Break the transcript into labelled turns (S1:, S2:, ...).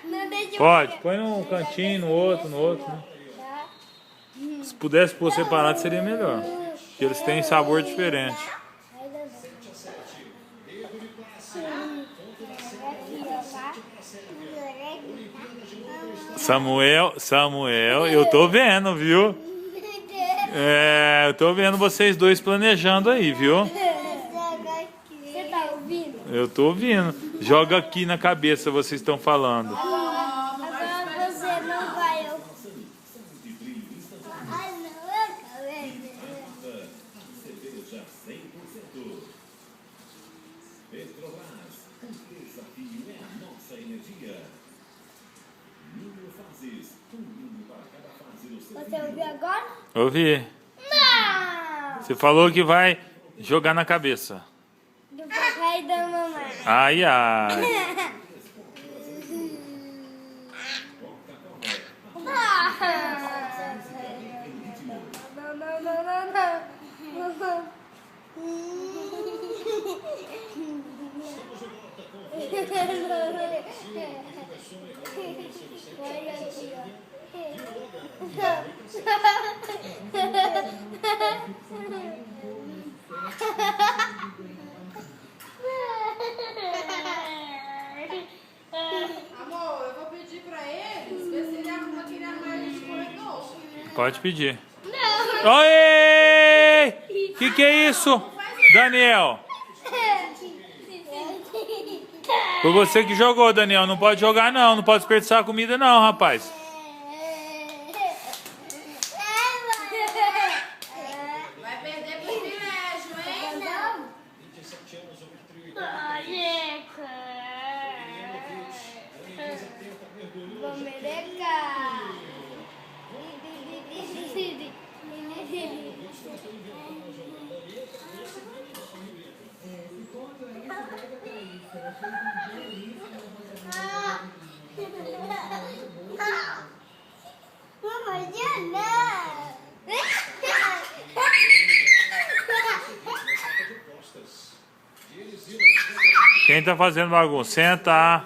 S1: Não deixa eu
S2: Pode, põe num cantinho, no outro, né? Se pudesse pôr separado seria melhor. Porque eles têm sabor diferente. Samuel, eu tô vendo, viu? Eu tô vendo vocês dois planejando aí, viu?
S1: Você tá ouvindo?
S2: Eu tô ouvindo. Joga aqui na cabeça, vocês estão falando.
S1: Agora você não vai ouvir. Ai, não,
S3: Petrobras, o desafio é a nossa energia. Mil fases, mundo para cada fase do seu
S1: Você ouviu agora?
S2: Ouvi.
S1: Não!
S2: Você falou que vai jogar na cabeça.
S1: Do papai e da mamãe.
S2: Ai, ai.
S4: Amor, eu vou pedir pra eles ver se ele arruma aquele armário de corredor.
S2: Pode pedir.
S1: Não!
S2: Oi! Que é isso? Daniel. Foi você que jogou, Daniel. Não pode jogar não. Não pode desperdiçar a comida não, rapaz.
S4: Vai perder privilégio, hein?
S1: Vou merecar. Mamãe, não.
S2: Quem tá fazendo bagunça? Senta.